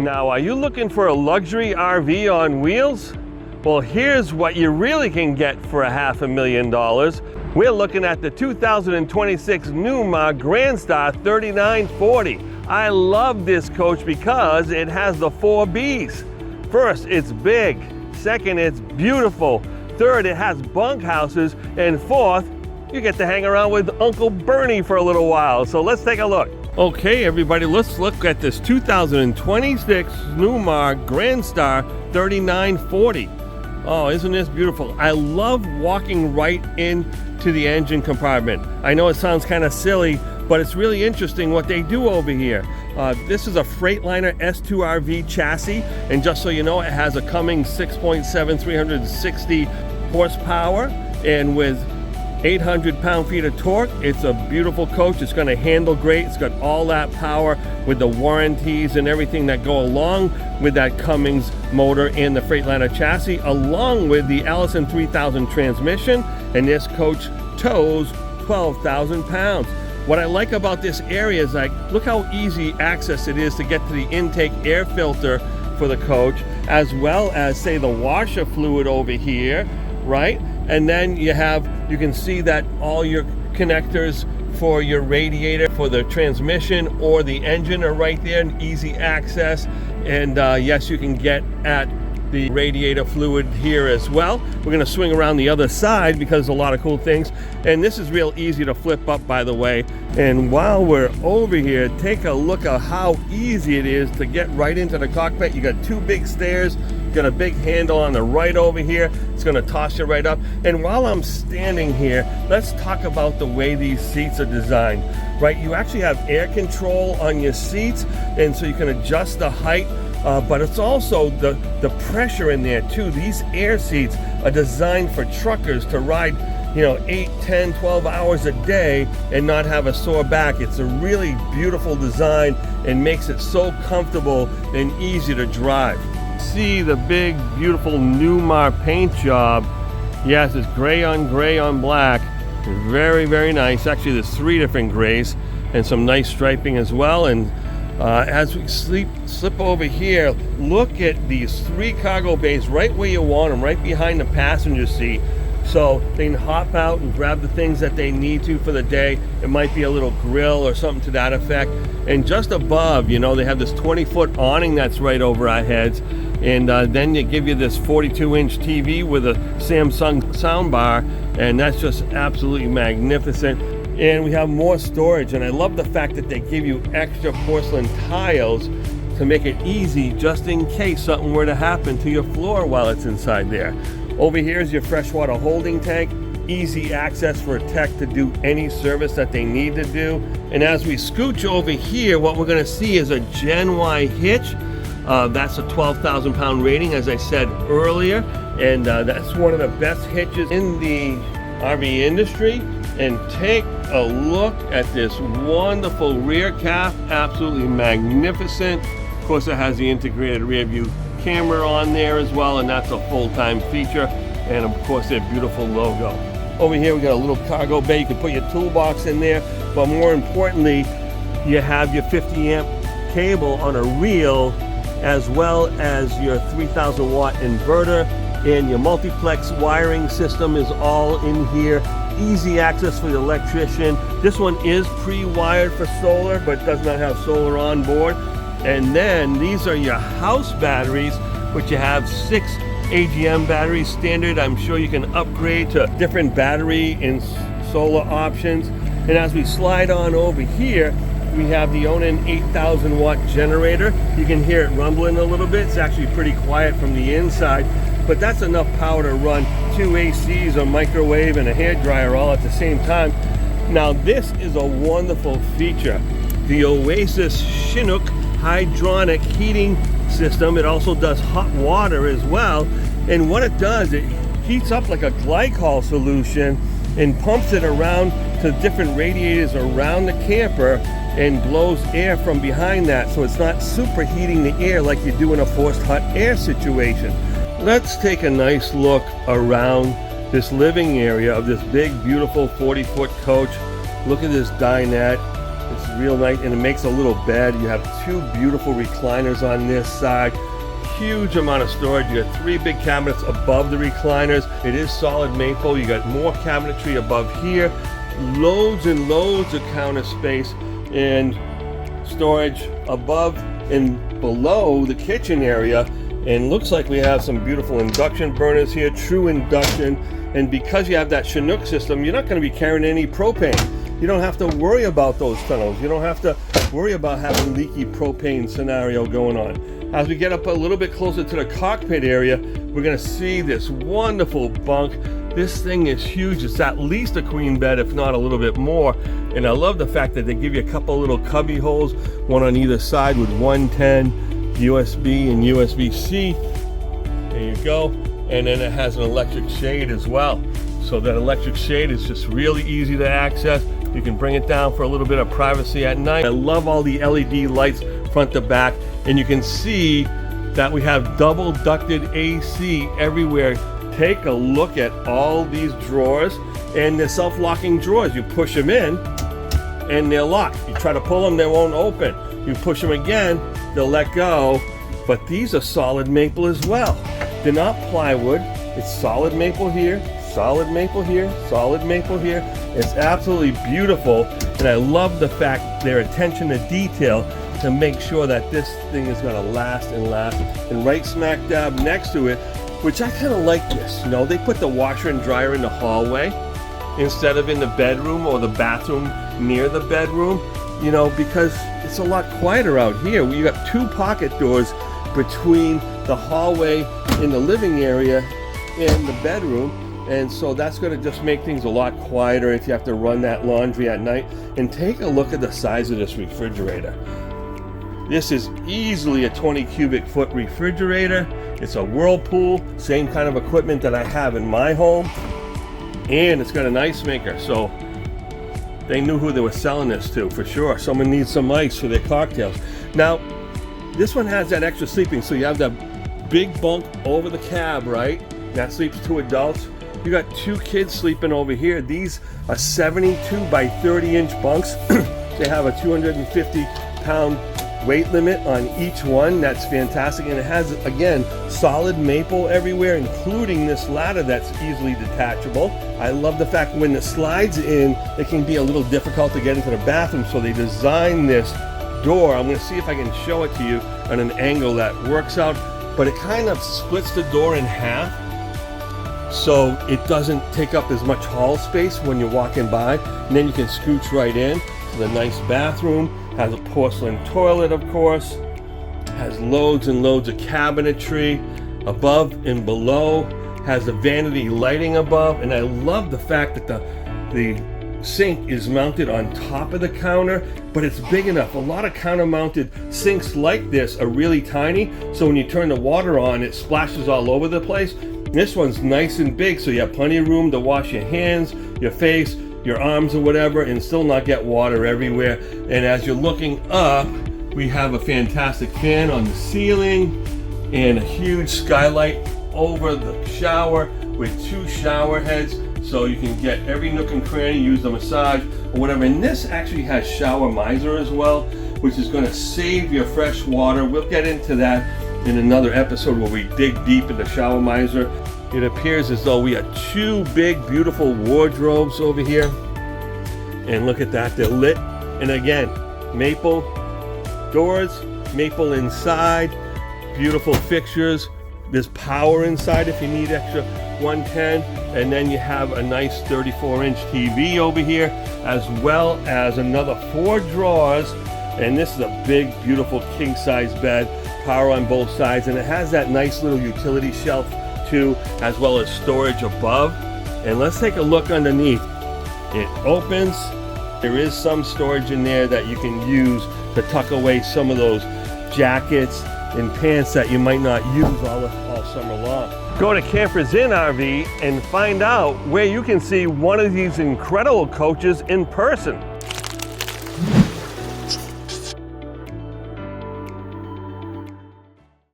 Now, are you looking for a luxury RV on wheels? Well, here's what you really can get for $500,000. We're looking at the 2026 Newmar Grand Star 3940. I love this coach because it has the 4 B's. First, it's big. Second, it's beautiful. Third, it has bunkhouses. And fourth, you get to hang around with Uncle Bernie for a little while. So let's take a look. Okay, everybody, let's look at this 2026 Newmar Grand Star 3940. Oh, isn't this beautiful? I love walking right into the engine compartment. I know it sounds kind of silly, but it's really interesting what they do over here. This is a Freightliner S2RV chassis, and just so you know, it has a Cummins 6.7 360 horsepower, and with 800 pound-feet of torque. It's a beautiful coach. It's going to handle great. It's got all that power with the warranties and everything that go along with that Cummins motor and the Freightliner chassis, along with the Allison 3000 transmission, and this coach tows 12,000 pounds. What I like about this area is, like, look how easy access it is to get to the intake air filter for the coach, as well as, say, the washer fluid over here, right? And then you can see that all your connectors for your radiator, for the transmission or the engine are right there, and easy access. And yes, you can get at the radiator fluid here as well. We're going to swing around the other side because there's a lot of cool things. And this is real easy to flip up, by the way. And while we're over here, take a look at how easy it is to get right into the cockpit. You got 2 big stairs. Got a big handle on the right over here. It's going to toss you right up. And while I'm standing here, let's talk about the way these seats are designed, right? You actually have air control on your seats, and so you can adjust the height, but it's also the pressure in there too. These air seats are designed for truckers to ride, 8, 10, 12 hours a day and not have a sore back. It's a really beautiful design and makes it so comfortable and easy to drive. See the big, beautiful Newmar paint job. Yes, it's gray on black. It's very, very nice. Actually, there's 3 different grays and some nice striping as well. And as we slip over here, look at these 3 cargo bays right where you want them, right behind the passenger seat. So they can hop out and grab the things that they need to for the day. It might be a little grill or something to that effect. And just above, they have this 20-foot awning that's right over our heads. And then they give you this 42-inch TV with a Samsung soundbar, and that's just absolutely magnificent. And we have more storage, and I love the fact that they give you extra porcelain tiles to make it easy just in case something were to happen to your floor while it's inside there. Over here is your freshwater holding tank. Easy access for a tech to do any service that they need to do. And as we scooch over here, what we're going to see is a Gen Y hitch. That's a 12,000 pound rating, as I said earlier, and that's one of the best hitches in the RV industry. And take a look at this wonderful rear cap, absolutely magnificent. Of course, it has the integrated rear view camera on there as well, and that's a full-time feature. And of course, their beautiful logo. Over here, we got a little cargo bay. You can put your toolbox in there, but more importantly, you have your 50 amp cable on a reel, as well as your 3,000 watt inverter, and your multiplex wiring system is all in here. Easy access for the electrician. This one is pre-wired for solar, but does not have solar on board. And then these are your house batteries, which you have 6 AGM batteries standard. I'm sure you can upgrade to different battery and solar options. And as we slide on over here, we have the Onan 8,000 watt generator. You can hear it rumbling a little bit. It's actually pretty quiet from the inside, but that's enough power to run 2 ACs, a microwave, and a hairdryer all at the same time. Now this is a wonderful feature. The Oasis Chinook hydronic heating system. It also does hot water as well. And what it does, it heats up like a glycol solution and pumps it around to different radiators around the camper and blows air from behind that, so it's not superheating the air like you do in a forced hot air situation. Let's take a nice look around this living area of this big, beautiful 40-foot coach. Look at this dinette. It's real nice, and it makes a little bed. You have two beautiful recliners on this side. Huge amount of storage. You got three big cabinets above the recliners. It is solid maple. You got more cabinetry above here. Loads and loads of counter space and storage above and below the kitchen area. And looks like we have some beautiful induction burners here, true induction. And because you have that Chinook system, you're not going to be carrying any propane. You don't have to worry about those tunnels. You don't have to worry about having leaky propane scenario going on. As we get up a little bit closer to the cockpit area, we're going to see this wonderful bunk. This thing is huge. It's at least a queen bed, if not a little bit more. And I love the fact that they give you a couple little cubby holes, one on either side with 110 USB and USB-C. There you go. And then it has an electric shade as well. So that electric shade is just really easy to access. You can bring it down for a little bit of privacy at night. I love all the LED lights front to back. And you can see that we have double ducted AC everywhere. Take a look at all these drawers, and they're self-locking drawers. You push them in and they're locked. You try to pull them, they won't open. You push them again, they'll let go. But these are solid maple as well. They're not plywood. It's solid maple here, solid maple here, solid maple here. It's absolutely beautiful, and I love the fact their attention to detail to make sure that this thing is going to last and last. And right smack dab next to it, which I kind of like this, you know, they put the washer and dryer in the hallway instead of in the bedroom or the bathroom near the bedroom, you know, because it's a lot quieter out here. You got two pocket doors between the hallway in the living area and the bedroom, and so that's going to just make things a lot quieter if you have to run that laundry at night. And take a look at the size of this refrigerator. This is easily a 20 cubic foot refrigerator. It's a Whirlpool, same kind of equipment that I have in my home, and it's got an ice maker, so they knew who they were selling this to for sure. Someone needs some ice for their cocktails. Now, this one has that extra sleeping, so you have that big bunk over the cab, right? That sleeps two adults. You got two kids sleeping over here. These are 72 by 30 inch bunks. They have a 250 pound weight limit on each one. That's fantastic. And it has, again, solid maple everywhere, including this ladder that's easily detachable. I love the fact when it slides in, it can be a little difficult to get into the bathroom, so they designed this door. I'm going to see if I can show it to you on an angle that works out, but it kind of splits the door in half so it doesn't take up as much hall space when you're walking by, and then you can scooch right in to the nice bathroom. Has a porcelain toilet, of course, has loads and loads of cabinetry above and below, has the vanity lighting above, and I love the fact that the sink is mounted on top of the counter, but it's big enough. A lot of counter mounted sinks like this are really tiny, so when you turn the water on, it splashes all over the place. This one's nice and big, so you have plenty of room to wash your hands, your face, your arms or whatever, and still not get water everywhere. And as you're looking up, we have a fantastic fan on the ceiling and a huge skylight over the shower with two shower heads, so you can get every nook and cranny, use the massage or whatever. And this actually has shower miser as well, which is going to save your fresh water. We'll get into that in another episode where we dig deep into shower miser. It appears as though we have two big, beautiful wardrobes over here. And look at that, they're lit. And again, maple doors, maple inside, beautiful fixtures. There's power inside if you need extra 110. And then you have a nice 34-inch TV over here, as well as another 4 drawers. And this is a big, beautiful king-size bed, power on both sides. And it has that nice little utility shelf too, as well as storage above. And let's take a look underneath. It opens. There is some storage in there that you can use to tuck away some of those jackets and pants that you might not use all summer long. Go to Campers Inn RV and find out where you can see one of these incredible coaches in person.